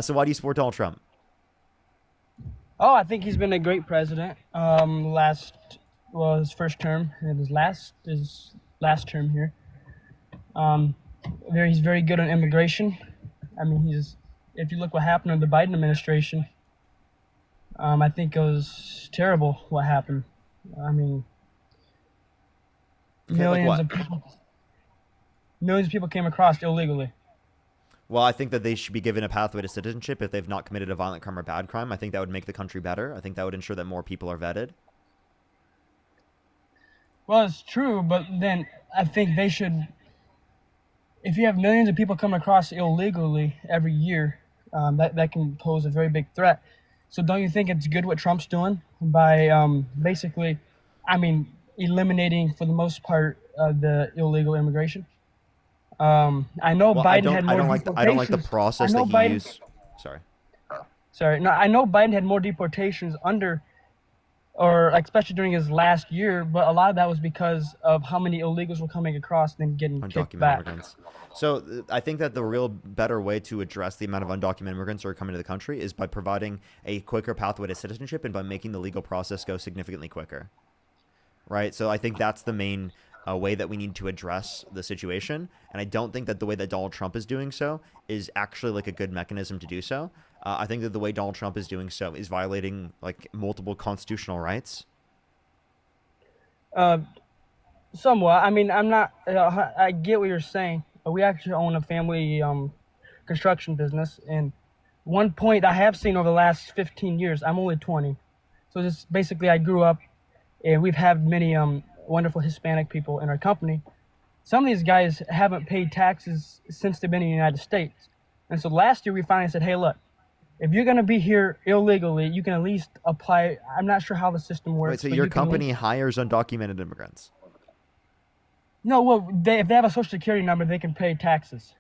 So why do you support Donald Trump? Oh, I think he's been a great president. His first term and his last term here. Um, he's very good on immigration. I mean, if you look what happened in the Biden administration, I think it was terrible what happened. I mean, Okay, like millions what? of people, millions of people came across illegally. Well, I think that they should be given a pathway to citizenship if they've not committed a violent crime or bad crime. I think that would make the country better. I think that would ensure that more people are vetted. Well, it's true, but then I think they should. If you have millions of people come across illegally every year, that can pose a very big threat. So don't you think it's good what Trump's doing by basically, I mean, eliminating for the most part the illegal immigration? I know Well, I Biden don't had I more don't like I don't like the deportations. I process that know he Biden. used. Sorry. Sorry, no, I know Biden had more deportations under, or especially during his last year, but a lot of that was because of how many illegals were coming across and then getting kicked Undocumented back. immigrants. So I think that the real better way to address the amount of undocumented immigrants who are coming to the country is by providing a quicker pathway to citizenship and by making the legal process go significantly quicker. Right? So I think that's the main way that we need to address the situation. And I don't think that the way that Donald Trump is doing so is actually like a good mechanism to do so. I think that the way Donald Trump is doing so is violating like multiple constitutional rights. Uh, Somewhat. I mean, I'm not. I get what you're saying. We actually own a family construction business, and one point I have seen over the last 15 years. I'm only 20, so this basically I grew up, and we've had many wonderful Hispanic people in our company. Some of these guys haven't paid taxes since they've been in the United States, and so last year we finally said, "Hey, look, if you're gonna be here illegally, you can at least apply." I'm not sure how the system Right? works, So but your you can at least. company hires undocumented immigrants. No, well, if they have a social security number, they can pay taxes.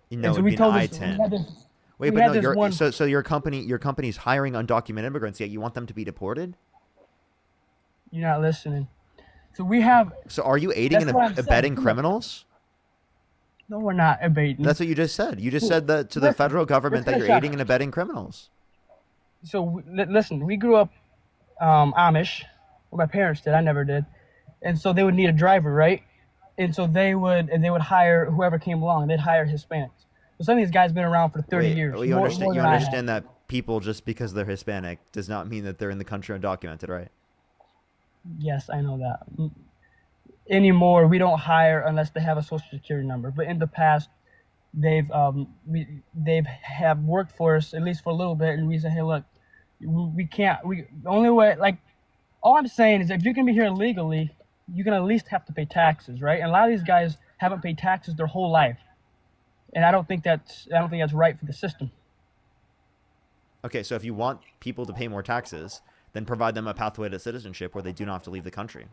You And know, so it'd we be an told this, we had I-10. this, Wait, we but had no, this your one. so your company's hiring undocumented immigrants, yet you want them to be deported? You're not listening. So we have. So are you aiding That's and what I'm saying. abetting Look, criminals? no, we're not abating. That's what you just said. You just Well, said that to the listen, federal government let's that you're finish up. aiding and abetting criminals. So listen, we grew up Amish. Well, my parents did. I never did. And so they would need a driver, right? And so they would hire whoever came along. They'd hire Hispanics. So some of these guys been around for 30 Wait, years, you more understand? You than I have. understand that people just because they're Hispanic does not mean that they're in the country undocumented, right? Yes, I know that. Anymore, we don't hire unless they have a social security number. But in the past, they've have worked for us at least for a little bit, and we say, hey, look, we can't. The only way, like, all I'm saying is if you're gonna be here illegally, you can at least have to pay taxes, right? And a lot of these guys haven't paid taxes their whole life, and I don't think that's right for the system. Okay, so if you want people to pay more taxes, then provide them a pathway to citizenship where they do not have to leave the country,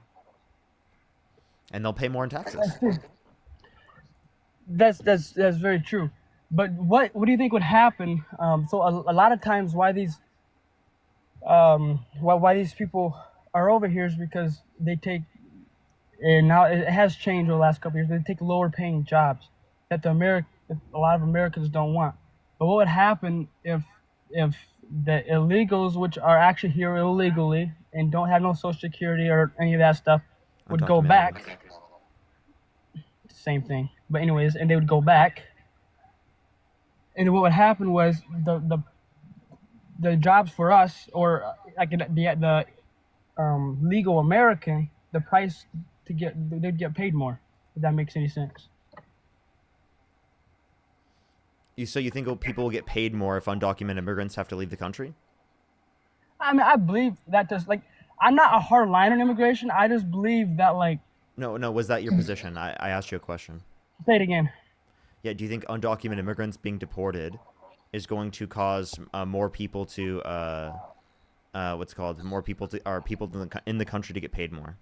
and they'll pay more in taxes. That's very true. But what do you think would happen? So a lot of times why these people are over here is because they take, and now it has changed over the last couple of years. They take lower paying jobs that a lot of Americans don't want. But what would happen if the illegals, which are actually here illegally and don't have no social security or any of that stuff, would go Undocumented immigrants. back? Same thing. But anyways, and they would go back, and what would happen was the jobs for us, or like the legal American, the price to get they'd get paid more. If that makes any sense. So you think people will get paid more if undocumented immigrants have to leave the country? I mean, I believe that just like I'm not a hard line on immigration. I just believe that like No, no. Was that your position? I asked you a question. say it again. Yeah. Do you think undocumented immigrants being deported is going to cause more people to what's it called more people to are people in the country to get paid more?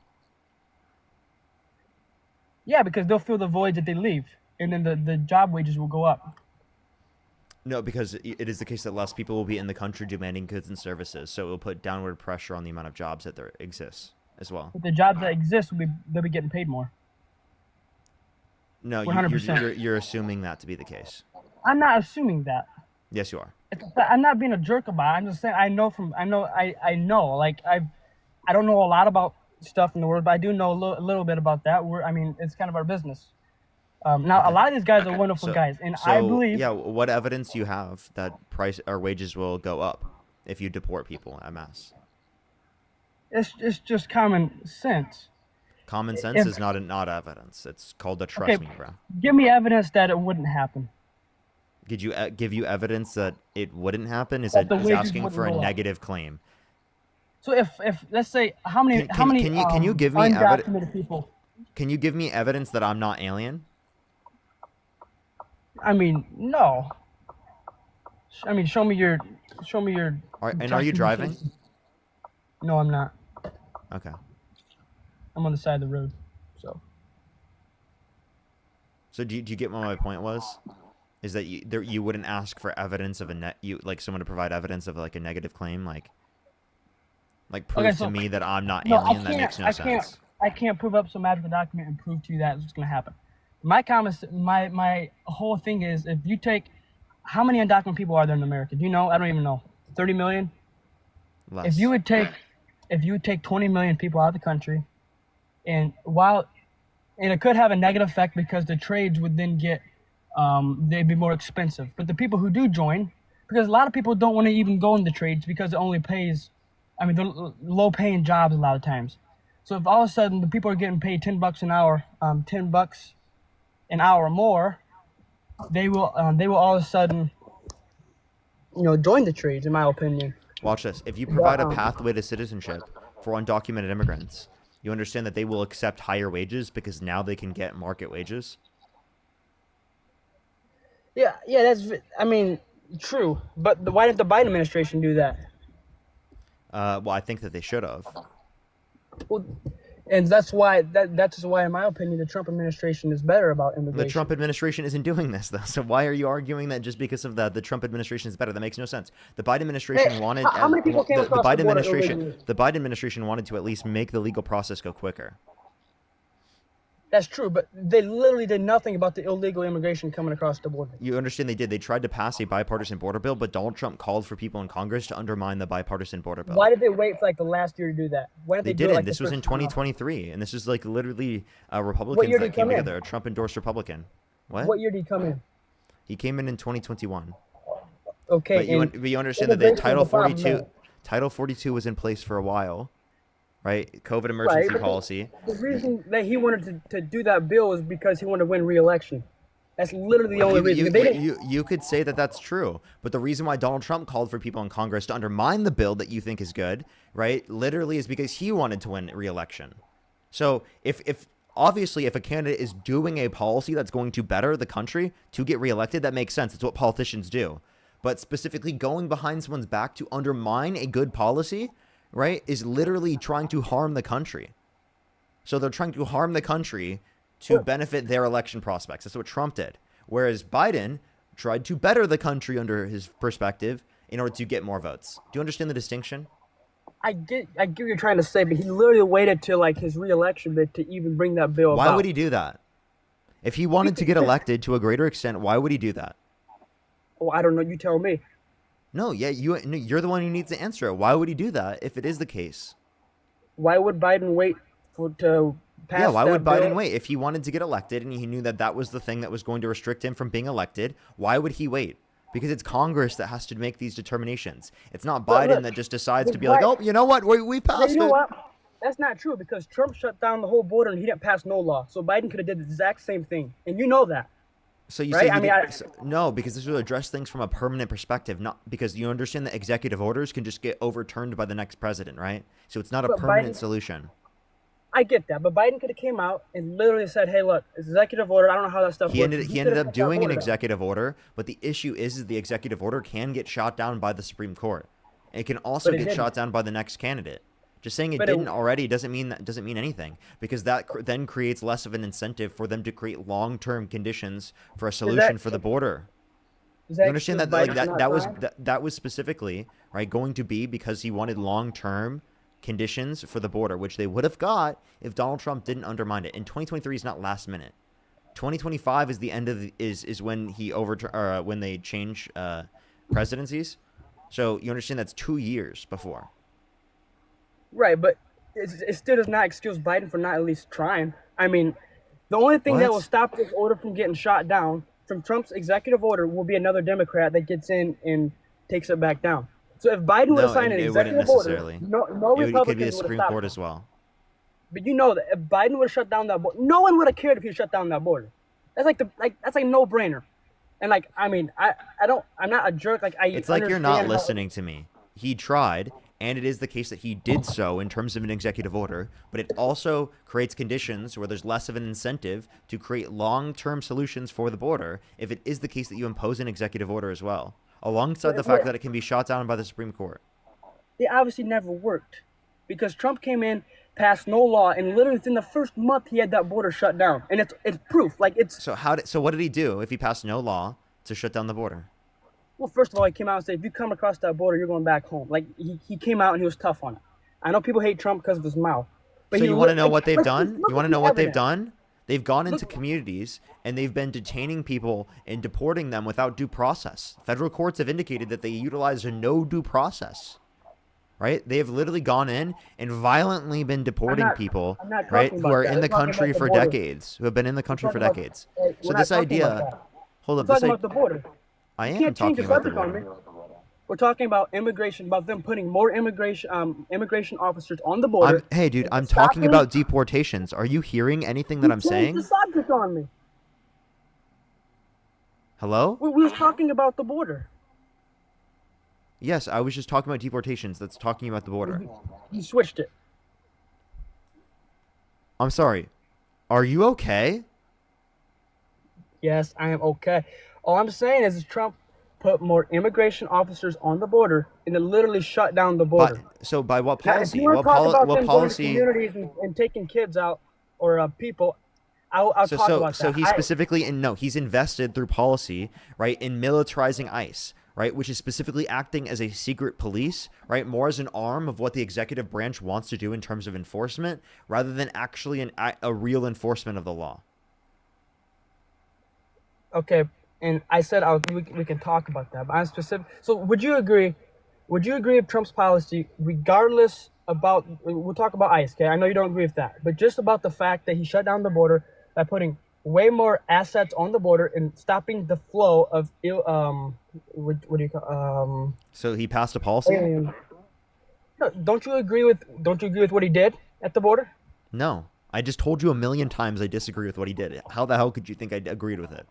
Yeah, because they'll fill the voids that they leave, and then the job wages will go up. No, because it is the case that less people will be in the country demanding goods and services, so it will put downward pressure on the amount of jobs that there exists as well. But the jobs that exist they'll be getting paid more. No, 100%. you're assuming that to be the case. I'm not assuming that. Yes, you are. I'm not being a jerk about it. I'm just saying I know. Like I don't know a lot about stuff in the world, but I do know a little bit about that. I mean, it's kind of our business. Now, a Okay. lot of these guys are wonderful So, guys, and I so believe yeah, what evidence do you have that price or wages will go up if you deport people en masse? it's just common sense. Common sense If is not evidence. It's called the okay, trust me, bro. give me evidence that it wouldn't happen, Did you give you evidence that it wouldn't happen? that the He's wages asking wouldn't for a go up. negative claim. So if let's say how many Can you give me undocumented people? Can you give me evidence that I'm not alien? I mean, no. I mean, show me your Are you documentation. driving? No, I'm not. Okay. I'm on the side of the road. So So do you get what my point was? Is that you wouldn't ask for evidence of like someone to provide evidence of like a negative claim, like okay, prove to so me that I'm not no, alien? That makes no sense. I can't prove up some magical document and prove to you that it's gonna happen. My whole thing is if you take how many undocumented people are there in America? Do you know? I don't even know. 30 million. If you Less. would take 20 million people out of the country, and while and it could have a negative effect because the trades would then get they'd be more expensive. But the people who do join, because a lot of people don't want to even go in the trades because it only pays, I mean, they're low paying jobs a lot of times. So if all of a sudden the people are getting paid $10 an hour, $10 an hour or more, they will all of a sudden, join the trades. In my opinion. Watch this. If you But, provide a pathway to citizenship for undocumented immigrants, you understand that they will accept higher wages because now they can get market wages. yeah, I mean, true. But why didn't the Biden administration do that? Well, I think that they should have. Well, and that's why, in my opinion, the Trump administration is better about The immigration. Trump administration isn't doing this, though. So why are you arguing that just because of that the Trump administration is better? That makes no sense. The Biden administration Hey, wanted how many people came across the border illegally? The Biden administration wanted to at least make the legal process go quicker. That's true, but they literally did nothing about the illegal immigration coming across the border. You understand they did. They tried to pass a bipartisan border bill, but Donald Trump called for people in Congress to undermine the bipartisan border bill. Why did they wait for like the last year to do that? Why didn't They they do it didn't. like This the was in first time out? 2023, and this is like literally What Republicans year did that he came come in? together. A Trump-endorsed Republican. What? What year did he come in? He came in 2021. Okay, But you understand that the immigration is a problem, though. Title 42 was in place for a while, right? COVID Right, emergency but policy. the reason that he wanted to do that bill is because he wanted to win re-election. That's literally the only reason. They didn't. You could say that that's true, but the reason why Donald Trump called for people in Congress to undermine the bill that you think is good, right, literally is because he wanted to win re-election. So if obviously if a candidate is doing a policy that's going to better the country to get reelected, that makes sense. It's what politicians do. But specifically going behind someone's back to undermine a good policy, right, is literally trying to harm the country. So they're trying to harm the country to benefit their election prospects. That's what Trump did. Whereas Biden tried to better the country under his perspective in order to get more votes. Do you understand the distinction? I get what you're trying to say, but he literally waited till like his re-election to even bring that bill Why about. would he do that? If he wanted to get elected to a greater extent, why would he do that? Oh, I don't know. You tell me. No, you're the one who needs to answer it. Why would he do that if it is the case? Why would Biden wait to pass? Yeah, why that would Biden bill? wait? If he wanted to get elected and he knew that that was the thing that was going to restrict him from being elected, why would he wait? Because it's Congress that has to make these determinations. It's not But Biden look, that just decides to with be like, Biden- oh, you know what? We Yeah, passed you know it. what? That's not true because Trump shut down the whole border and he didn't pass no law. So Biden could have did the exact same thing, and you know that. So you Right? say I mean, no, because this will address things from a permanent perspective, not because you understand that executive orders can just get overturned by the next president, right? So it's not a But permanent Biden- solution. I get that, but Biden could have came out and literally said, "Hey, look, it's executive order. I don't know how that stuff He works." ended could've up shut that doing an border down. executive order, but the issue is the executive order can get shot down by the Supreme Court. It can also But it get didn't. shot down by the next candidate. Just saying it But it- didn't already doesn't mean anything, because that then creates less of an incentive for them to create long-term conditions for a solution for the border. Is You understand because that like Biden's not that was trying? that was specifically right going to be because he wanted long-term conditions for the border, which they would have got if Donald Trump didn't undermine it. And 2023 is not last minute. 2025 is the end of is when he when they change presidencies. So you understand that's 2 years before. Right, but it still does not excuse Biden for not at least trying. I mean, the only thing that will What? stop this order from getting shot down from Trump's executive order will be another Democrat that gets in and takes it back down. So if Biden would have No, signed an it wouldn't executive order, necessarily. no It could be the Republicans would have Supreme stopped Court it. as well. But you know that if Biden would have shut down that border, no one would have cared if he shut down that border. That's that's like no brainer. And like I mean, I'm not a jerk. Like I It's like you're not understand how- listening to me. He tried, and it is the case that he did so in terms of an executive order, but it also creates conditions where there's less of an incentive to create long-term solutions for the border if it is the case that you impose an executive order as well, alongside the fact that it can be shot down by the Supreme Court. It obviously never worked because Trump came in, passed no law, and literally within the first month he had that border shut down, and it's proof. Like it's So what did he do if he passed no law to shut down the border? well, first of all, he came out and said, if you come across that border, you're going back home. Like he came out and he was tough on it. I know people hate Trump because of his mouth, but So he you want to know like, what they've look- done? look You want at to know the what they've evidence. done? They've gone into Look- communities and they've been detaining people and deporting them without due process. Federal courts have indicated that they utilized a no due process. Right? They have literally gone in and violently been deporting people, I'm not right, talking who about are that. in I'm the talking country about the for border. decades, who have been in the country for talking about- decades. We're So not this talking about idea, that. hold We're up, this talking about the border. I You am can't change talking the about the subject on me. border. We're talking about immigration, about them putting more immigration officers on the border. Hey, dude, I'm Stop talking it. about deportations. Are you hearing anything that I'm You changed the saying? subject on me. Hello? We was talking about the border. Yes, I was just talking about deportations. That's talking about the border. You switched it. I'm sorry. Are you okay? Yes, I am okay. All I'm saying is Trump put more immigration officers on the border, and it literally shut down the border. By what Now, if policy? you want to talk about What them policy? going to communities and taking kids out or people, I'll talk about So that. he's specifically he's invested through policy, right, in militarizing ICE, right, which is specifically acting as a secret police, right, more as an arm of what the executive branch wants to do in terms of enforcement, rather than actually a real enforcement of the law. Okay, and I said we can talk about that, but I'm specific. So would you agree? Would you agree with Trump's policy, regardless about? We'll talk about ICE. Okay, I know you don't agree with that, but just about the fact that he shut down the border by putting way more assets on the border and stopping the flow of what do you call So he passed a policy? aliens. No, don't you agree with what he did at the border? No. I just told you a million times I disagree with what he did. How the hell could you think I agreed with it?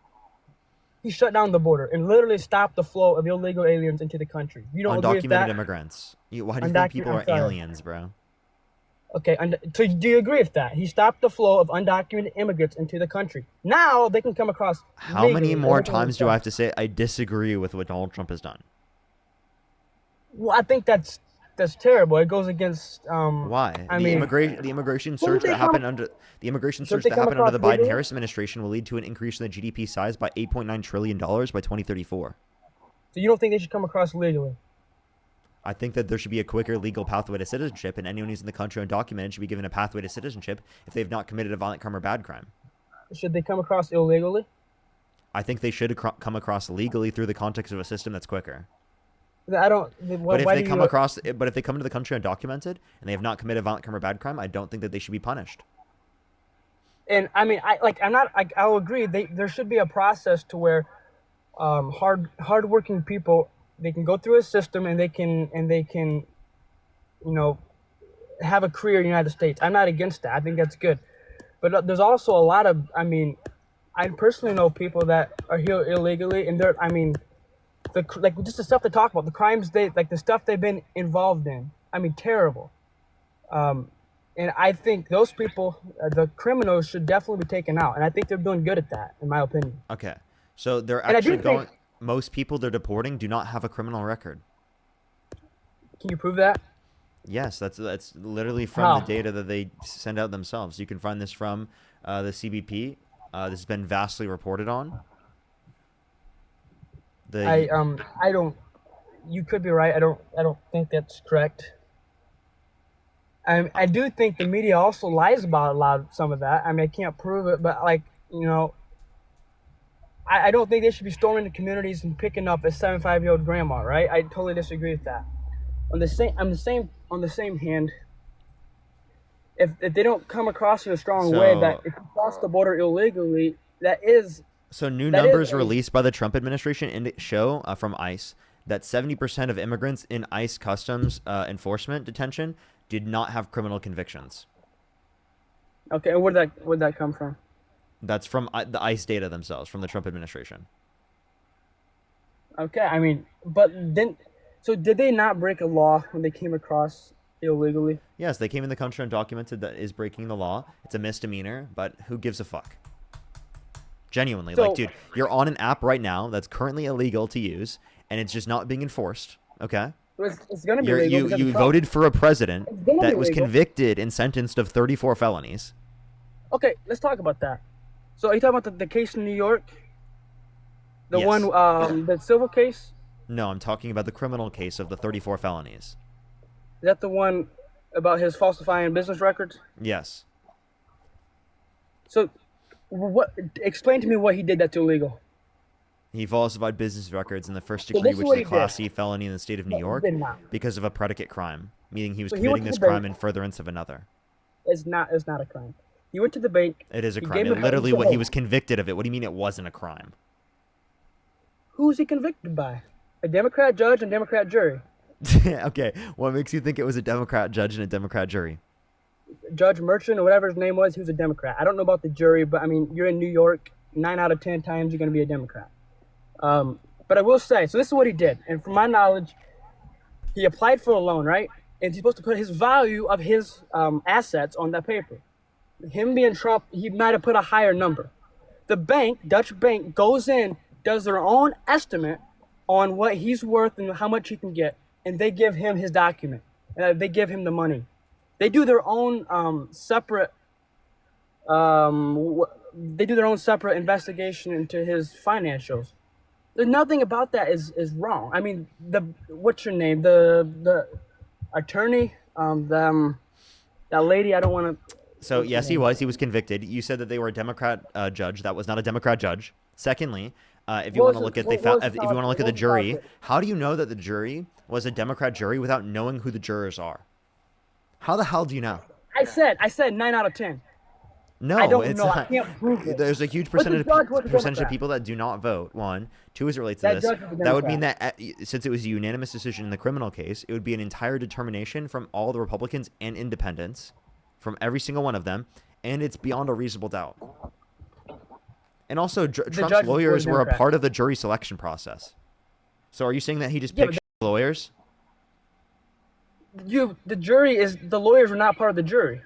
He shut down the border and literally stopped the flow of illegal aliens into the country. You don't agree with Undocumented that? immigrants. Why do you think people are I'm sorry. aliens, bro? Okay, so do you agree with that? He stopped the flow of undocumented immigrants into the country. Now they can come across. How many legally, more everything times was do I done. have to say I disagree with what Donald Trump has done? Well, I think that's terrible. It goes against. Why? I The mean, immigration Well, surge they that come- happened under the immigration Don't surge they that come happened under the across legally? Biden-Harris administration will lead to an increase in the GDP size by $8.9 trillion by 2034. So you don't think they should come across legally? I think that there should be a quicker legal pathway to citizenship, and anyone who's in the country undocumented should be given a pathway to citizenship if they've not committed a violent crime or bad crime. Should they come across illegally? I think they should come across legally through the context of a system that's quicker. I don't. But if why they do come you, across, but if they come into the country undocumented and they have not committed a violent crime or bad crime, I don't think that they should be punished. And I mean, I'll agree. There should be a process to where hardworking people, they can go through a system and they can have a career in the United States. I'm not against that. I think that's good. But there's also a lot of, I mean, I personally know people that are here illegally, and they're, I mean, just the stuff they talk about, the crimes the stuff they've been involved in. I mean, terrible. And I think those people, the criminals, should definitely be taken out. And I think they're doing good at that, in my opinion. Okay, so they're And I do actually going. think- Most people they're deporting do not have a criminal record. Can you prove that? Yes, that's literally from How? the data that they send out themselves. You can find this from the CBP. This has been vastly reported on. I don't. You could be right. I don't think that's correct. I do think the media also lies about some of that. I mean, I can't prove it, but I don't think they should be storming the communities and picking up a 75-year-old grandma, right? I totally disagree with that. On the same hand, if they don't come across in a strong way that So if you cross the border illegally, that is new that is numbers a released by the Trump administration show from ICE that 70% of immigrants in ICE customs enforcement detention did not have criminal convictions. okay. And where'd that come from? That's from the ICE data themselves, from the Trump administration. Okay, I mean, so did they not break a law when they came across illegally? Yes, they came in the country undocumented. That is breaking the law. It's a misdemeanor, but who gives a fuck? Genuinely, So like, dude, you're on an app right now that's currently illegal to use, and it's just not being enforced. Okay, it's gonna be legal you because you of Trump. voted for a president It's gonna that be was legal. convicted and sentenced of 34 felonies. Okay, let's talk about that. So are you talking about the case in New York? The Yes. one, the civil case? No, I'm talking about the criminal case of the 34 felonies. Is that the one about his falsifying business records? Yes. So, explain to me what he did that's illegal. He falsified business records in the first So degree, this is which what is a he Class did. C felony in the state of New No, he York, did not. because of a predicate crime, meaning he was So he went committing to this the crime bank. in furtherance of another. It's not a crime. He went to the bank. It is a He crime. gave It him literally so what he hold was convicted of it. What do you mean it wasn't a crime? Who's he convicted by? A Democrat judge and Democrat jury. Okay, what makes you think it was a Democrat judge and a Democrat jury? Judge Merchant or whatever his name was, he was a Democrat. I don't know about the jury, but I mean, you're in New York. 9 out of 10 times you're going to be a Democrat. But I will say, so this is what he did. And from my knowledge, he applied for a loan, right? And he's supposed to put his value of his assets on that paper. Him being Trump, he might have put a higher number. The bank, Dutch bank, goes in, does their own estimate on what he's worth and how much he can get, and they give him his document. They give him the money. They do their own separate. They do their own separate investigation into his financials. There's nothing about that is wrong. I mean, what's your name? The attorney, that lady. I don't want to. So yes, he was. He was convicted. You said that they were a Democrat judge. That was not a Democrat judge. Secondly, if you want to look at if you want to look at the jury, how do you know that the jury was a Democrat jury without knowing who the jurors are? How the hell do you know? I said 9 out of 10. No, I don't it's know. not. I can't prove it. There's a huge But the percentage judge was a percentage of Democrat. people that do not vote. One, two, as it relates to That this, judge was a that would mean Democrat. that since it was a unanimous decision in the criminal case, it would be an entire determination from all the Republicans and independents, from every single one of them, and it's beyond a reasonable doubt. And also, Trump's judge was lawyers were a Democrat. part of the jury selection process. So, are you saying that he just Yeah, picked lawyers? The lawyers were not part of the jury.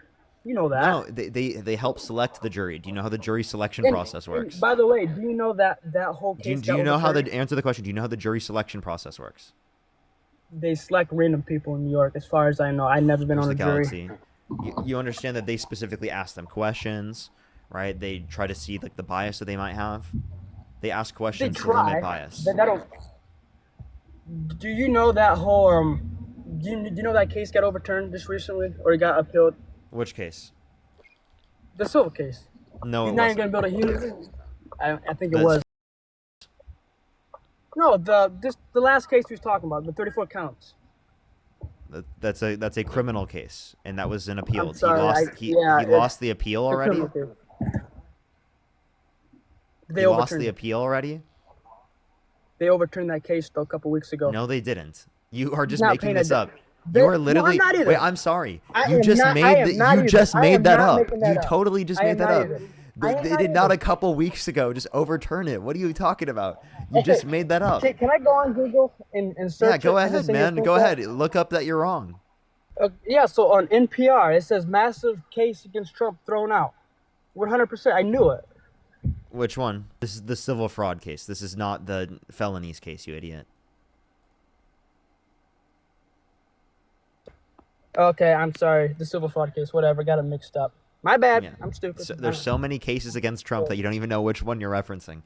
You know that. No, they help select the jury. Do you know how the jury selection And- process works? and by the way, do you know that whole Do case? you know how answer the question? Do you know how the jury selection process works? They select random people in New York? As far as I know, I've never been Across on a the jury. galaxy. You understand that they specifically ask them questions, right? They try to see like the bias that they might have. They ask They questions to try. limit bias. But that don't. Do you know that whole Do you know that case got overturned just recently, or it got appealed? Which case? The civil case. No, He's it not wasn't. even gonna build a human. I think it That's- was. No, the last case we was talking about, the 34 counts. That's a criminal case, and that was an appeal. I'm sorry, He yeah, lost the appeal The already. criminal case. They He lost overturned the it. appeal already. They overturned that case though a couple weeks ago. No, they didn't. You are just not making paying this up. They- You are no, I'm literally. not either. Wait, I'm sorry. I You am just not- I made am that. not You either. just I made am that not up. making that You up. totally just I made am that not up. either. I They am they not did not either. a couple weeks ago just overturn it. What are you talking about? You Okay. just made that up. Can I go on Google and search? Yeah, go it and ahead, send you a man. Go screenshot? ahead. Look up that you're wrong. Yeah, so on NPR it says massive case against Trump thrown out. 100%. I knew it. Which one? This is the civil fraud case. This is not the felonies case, you idiot. Okay, I'm sorry. The civil fraud case, whatever. Got it mixed up. My bad. Yeah. I'm stupid. So, there's so many cases against Trump that you don't even know which one you're referencing.